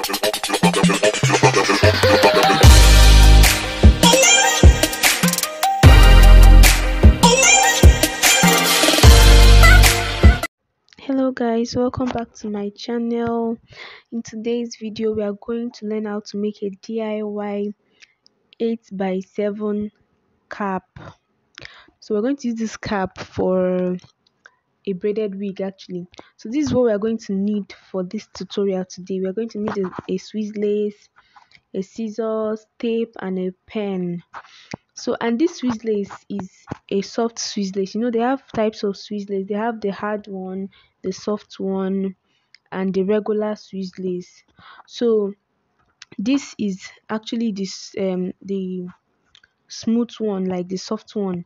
Hello guys, welcome back to my channel. In today's video we are going to learn how to make a DIY 8x7 cap. So we're going to use this cap for a braided wig actually. So this is what we are going to need for this tutorial today. We are going to need a Swiss lace, a scissors, tape and a pen. So, and this Swiss lace is a soft Swiss lace. You know, they have types of Swiss lace. They have the hard one, the soft one, and the regular Swiss lace. So this is actually the smooth one, like the soft one.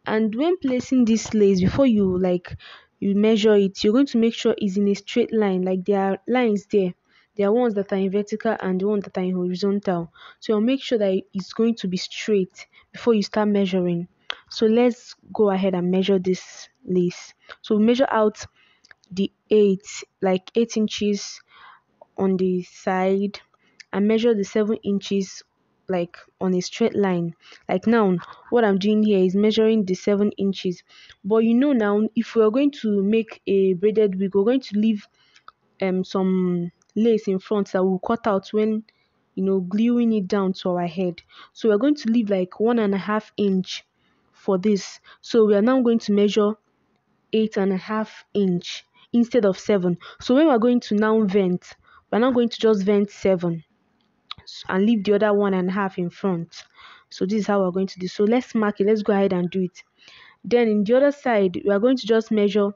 And when placing this lace, before you measure it, you're going to make sure it's in a straight line. Like there are lines there. There are ones that are in vertical and the ones that are in horizontal. So you'll make sure that it's going to be straight before you start measuring. So let's go ahead and measure this lace. So we measure out the 8 inches on the side, and measure the 7 inches like on a straight line. Like now what I'm doing here is measuring the 7 inches, but you know, now if we're going to make a braided wig, we're going to leave some lace in front that we'll cut out when gluing it down to our head. So we're going to leave like 1.5 inch for this. So we are now going to measure 8.5 inch instead of 7. So when we're going to now vent, we're now going to just vent 7 and leave the other 1.5 in front. So this is how we're going to do. So let's mark it. Let's go ahead and do it. Then in the other side, we are going to just measure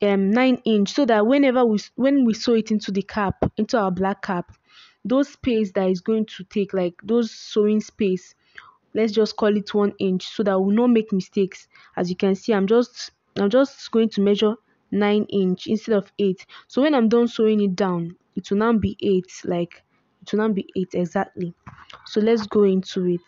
9 inch, so that when we sew it into the cap, into our black cap, those space that is going to take, like those sewing space, let's just call it 1 inch, so that we'll not make mistakes. As you can see, I'm just going to measure 9 inch instead of 8. So when I'm done sewing it down, it will now be 8, like it will now be 8 exactly. So let's go into it.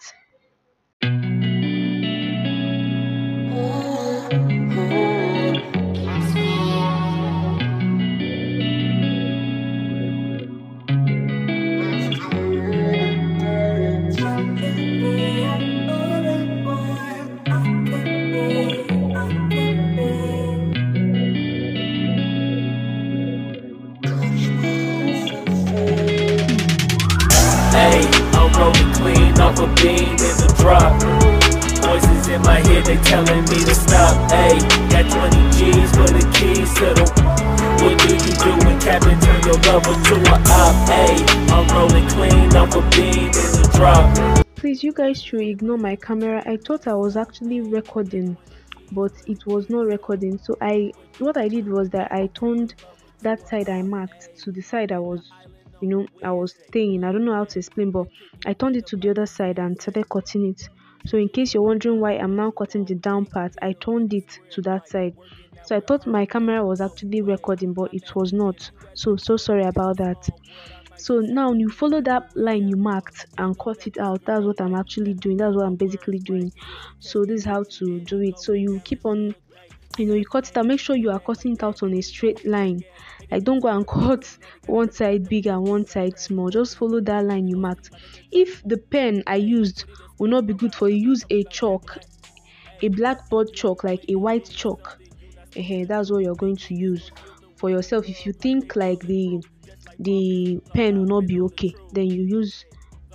I'm rolling clean off a bean in the drop. Voices in my head, they telling me to stop. Hey, got 20 G's for the keys to the. What do you do when Captain turn your lover to a op? Hey, I'm rolling clean off a bean in the drop. Please, you guys should ignore my camera. I thought I was actually recording, but it was not recording. So what I did was that I turned that side I marked to the side I was staying. I don't know how to explain, but I turned it to the other side and started cutting it. So in case you're wondering why I'm now cutting the down part, I turned it to that side. So I thought my camera was actually recording, but it was not. So sorry about that. So now you follow that line you marked and cut it out. That's what I'm actually doing. That's what I'm basically doing. So this is how to do it. So you keep on, you cut it out. Make sure you are cutting it out on a straight line. Like don't go and cut one side big and one side small. Just follow that line you marked. If the pen I used will not be good for you, use a chalk, a blackboard chalk, like a white chalk. That's what you're going to use for yourself. If you think like the pen will not be okay, then you use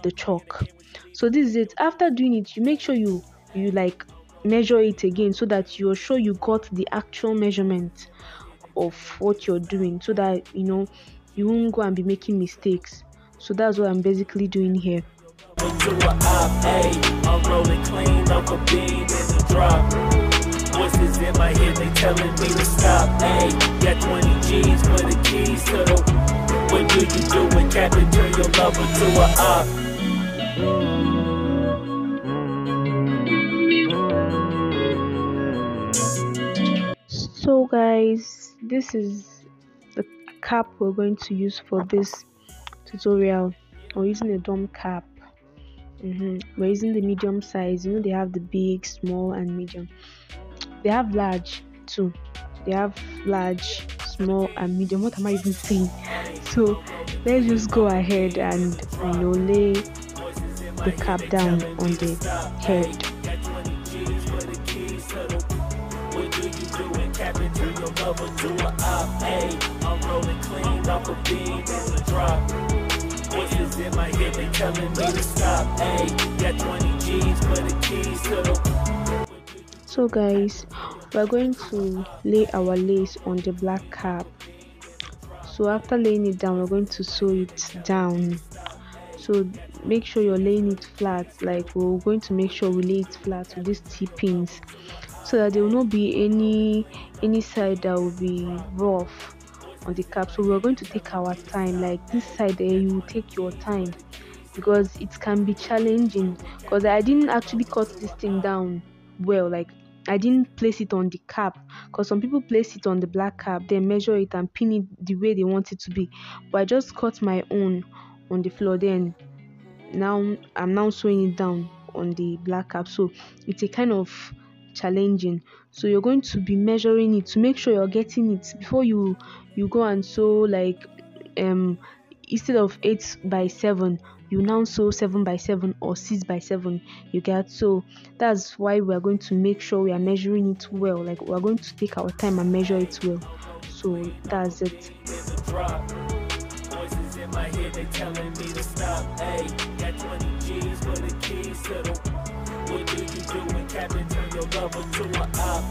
the chalk. So this is it. After doing it, you make sure you like measure it again, so that you're sure you got the actual measurement of what you're doing, so that you won't go and be making mistakes. So that's what I'm basically doing here. I'm rolling clean off a bean in the drop. Voices in my head, they telling me to stop. Hey, got 20 G's for the keys to the. What do you do when Captain turn your lover to a op? So guys, this is the cap we're going to use for this tutorial. We're using a dome cap. We're using the medium size. They have the big, small and medium. They have large too. They have large, small and medium. What am I even saying? So let's just go ahead and lay the cap down on the head. I'm rolling clean off a beam in the drop. Voices in my head, they telling me to stop. Got 20 G's for the keys to the. So guys, we're going to lay our lace on the black cap. So after laying it down, we're going to sew it down. So make sure you're laying it flat. Like, we're going to make sure we lay it flat with these T-pins, so that there will not be any side that will be rough on the cap. So we're going to take our time. Like this side there, you will take your time, because it can be challenging, because I didn't actually cut this thing down well. Like, I didn't place it on the cap, because some people place it on the black cap, then measure it and pin it the way they want it to be. But I just cut my own on the floor, then now I'm now sewing it down on the black cap. So it's a kind of challenging. So you're going to be measuring it to make sure you're getting it before you go and sew. Like, instead of 8 by 7, you now sew 7 by 7 or 6 by 7, you get. So that's why we are going to make sure we are measuring it well. Like, we are going to take our time and measure it well. So that's it. Voices in my head, they telling me to stop. Got 20 G's for the keys to the. What do you do when Captain turn your lover to an op?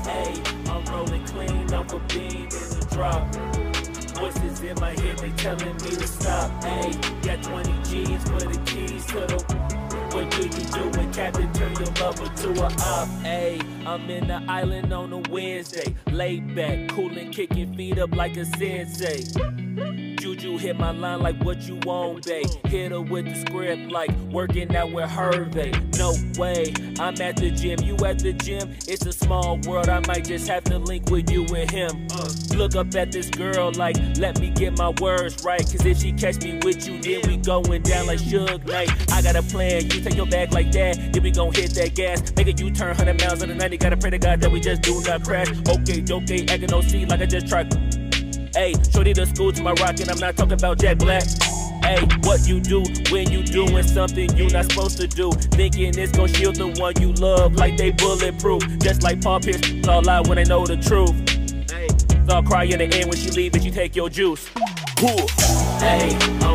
I'm rolling clean off a beam in the drop. Voices in my head, they telling me to stop. Got 20 G's for the keys to the. What do you do when Captain turn your lover to a op? I'm in the island on a Wednesday, laid back, coolin', kicking feet up like a sensei. Juju hit my line like what you want, babe. Hit her with the script like working out with Hervey. No way, I'm at the gym, you at the gym. It's a small world, I might just have to link with you and him. Look up at this girl like, let me get my words right. Cause if she catch me with you, then we going down like Suge Knight. I got a plan, you take your bag like that, then we gon' hit that gas. Make a U-turn 100 miles in the 90, gotta pray to God that we just do not crash. Okay, acting no C like I just tried. Shorty the school to my rocket, I'm not talking about Jack Black. What you do when you doing something you not supposed to do? Thinking it's gon' shield the one you love like they bulletproof. Just like Paul Pierce, it's all lie when they know the truth. I'll cry in the end when she leave and she take your juice. I'm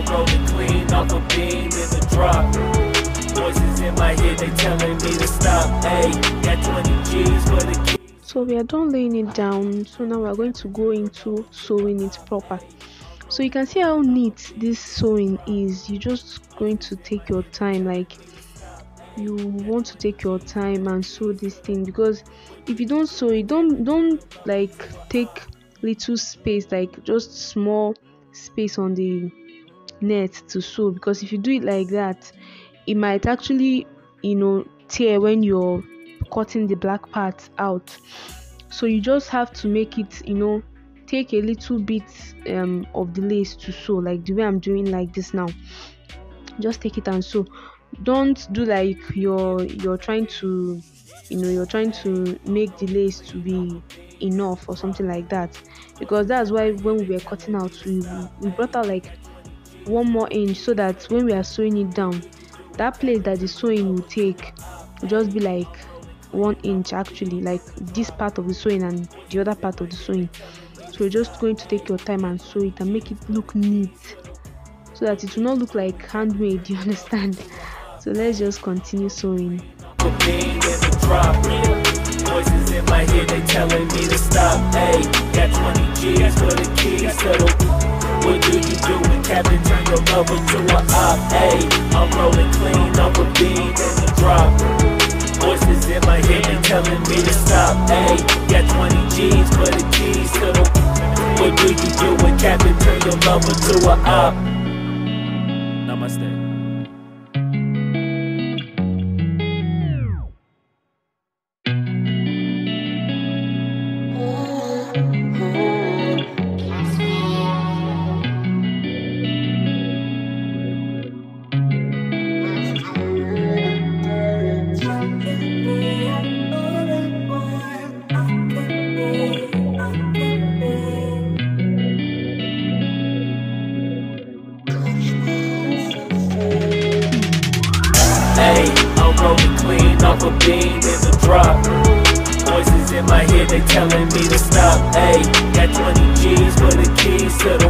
rolling clean off a beam in the drop. Voices in my head, they telling me to stop. Got 20 G's for the key. So we are done laying it down. So now we are going to go into sewing it proper. So you can see how neat this sewing is. You're just going to take your time. Like, you want to take your time and sew this thing, because if you don't sew it, don't like take little space, like just small space on the net to sew, because if you do it like that, it might actually tear when you're cutting the black part out. So you just have to make it take a little bit of the lace to sew, like the way I'm doing like this now. Just take it and sew. Don't do like you're trying to make the lace to be enough or something like that, because that's why when we were cutting out, we brought out like 1 more inch, so that when we are sewing it down, that place that the sewing will take will just be like 1 inch actually, like this part of the sewing and the other part of the sewing. So you're just going to take your time and sew it and make it look neat, so that it will not look like handmade, you understand? So let's just continue sewing. Voices in my head, they telling me to stop. Got 20 G's for the keys to the. What do you do when Captain turn your lover to an op? I'm rolling clean off a beam in the drop. Voices in my head, they telling me to stop. Got 20 G's for the keys to the. What do you do when Captain turn your lover to an op? Namaste. rolling clean off a beam in the drop. Voices in my head, they telling me to stop. Ayy, got 20 G's for the keys to the.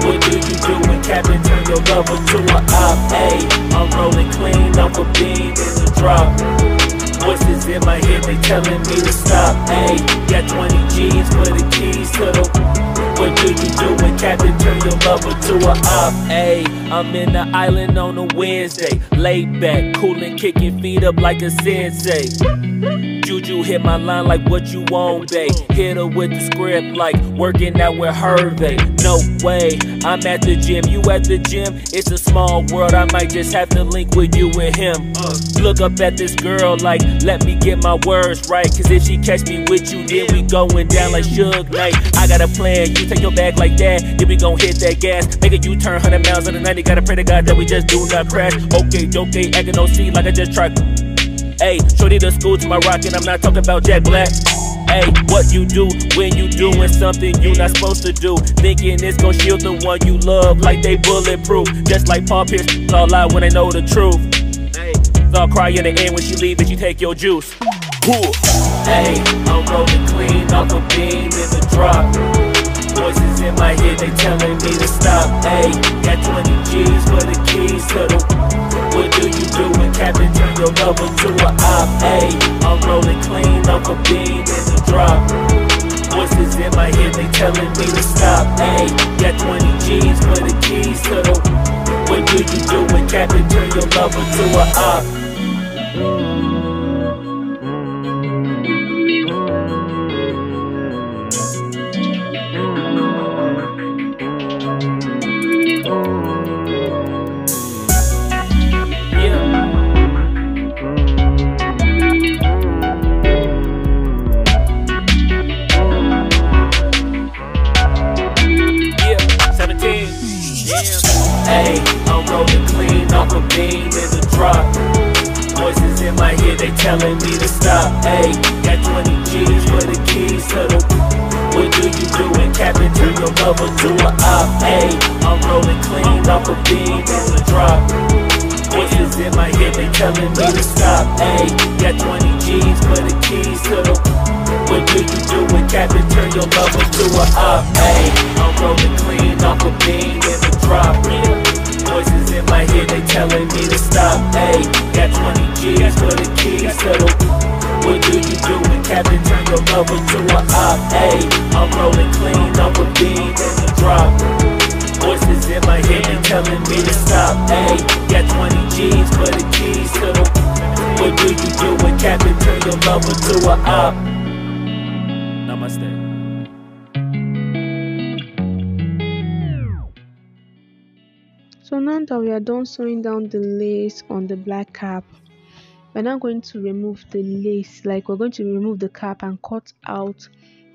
What do you do when Captain turn your lover to a op? Ayy, I'm rolling clean off a beam in the drop. Voices in my head, they telling me to stop. Ayy, got 20 G's for the keys to the. What do you do when Captain turn your lover to a op? Ayy, I'm in the island on a Wednesday, laid back, coolin', kicking feet up like a sensei. Juju hit my line like what you want, babe. Hit her with the script like working out with Hervey. No way, I'm at the gym, you at the gym. It's a small world, I might just have to link with you and him. Look up at this girl like, let me get my words right. Cause if she catch me with you, then we going down like Suge Knight. I got a plan, you take your bag like that, then we gon' hit that gas. Make a U-turn 100 miles on the 90, gotta pray to God that we just do not crash. Okay, acting no C like I just tried. Ayy, shorty the school to my rocket, I'm not talking about Jack Black. Ayy, what you do when you doing something you not supposed to do? Thinking it's gon' shield the one you love like they bulletproof. Just like Paul Pierce, it's all lie when they know the truth. Ayy, all cry in the end when she leave and you take your juice. Ayy, I'm rolling clean off a beam in the drop. Voices in my head, they telling me to stop. Ayy, got 20 G's for the keys to the. What do you do when Captain turn your lover to a op? Ayy, I'm rolling clean off a beam in the drop. Voices in my head, they telling me to stop. Ayy, got 20 G's for the keys to the. What do you do when Captain turn your lover to a op? Ayy, I'm rolling clean off a beam in the drop. Voices in my head, they telling me to stop. Ayy, got 20 G's for the keys to the. What do you do when Captain turn your lover to a op? Ayy, I'm rolling clean off a beam in the drop. Voices in my head, they telling me to stop. Ayy, got 20 G's for the keys to the. What do you do when Captain turn your lover to a op? Ayy, I'm rolling clean off a beam in the drop. Voices in my head, they telling me to stop. Ayy, got 20 G's for the keys to the. What do you do when Captain turn your lover to a op? Ayy, I'm rolling clean off a beam in the drop. Voices in my head, they telling me to stop. Ayy, got 20 G's for the keys to the. What do you do when Captain turn your lover to a op? Namaste. So now that we are done sewing down the lace on the black cap, we're now going to remove the lace. Like, we're going to remove the cap and cut out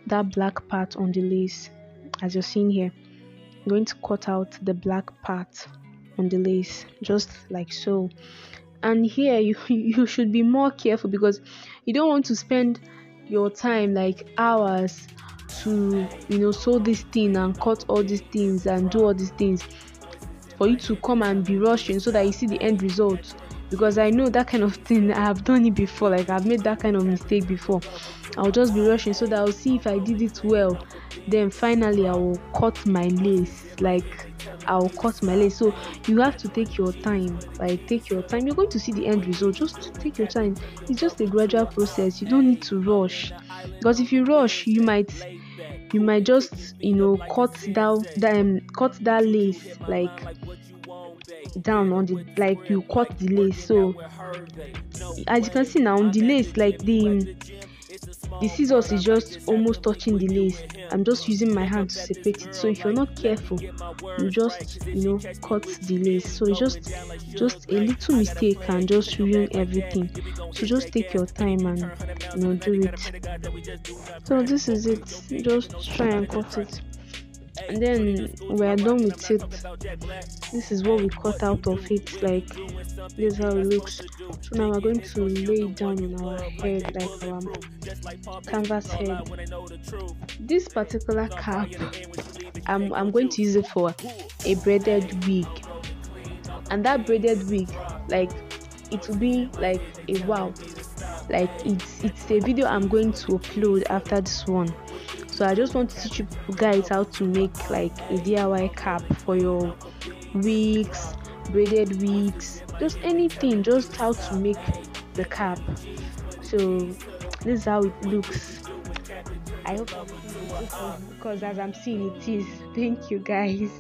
that black part on the lace. As you're seeing here, I'm going to cut out the black part on the lace, just like so. And here you should be more careful, because you don't want to spend your time like hours to sew this thing and cut all these things and do all these things for you to come and be rushing so that you see the end result. Because I know that kind of thing, I have done it before. Like, I've made that kind of mistake before. I'll just be rushing so that I'll see if I did it well, then finally I will cut my lace. So you have to take your time. Take your time. You're going to see the end result. Just take your time. It's just a gradual process. You don't need to rush, because if you rush, you might just cut that lace down on the, you cut the lace. So as you can see now on the lace, the scissors is just almost touching the lace. I'm just using my hand to separate it. So if you're not careful, you just cut the lace. So it's just a little mistake can just ruin everything. So just take your time and do it. So this is it. Just try and cut it, and then we are done with it. This is what we cut out of it. This is how it looks. So now we're going to lay it down on our head, like our canvas head. This particular cap, I'm going to use it for a braided wig, and that braided wig, it will be like a wow. Like it's a video I'm going to upload after this one. So I just want to teach you guys how to make like a DIY cap for your wigs, braided wigs, just anything, just how to make the cap. So this is how it looks. I hope it's okay because as I'm seeing it is. Thank you guys.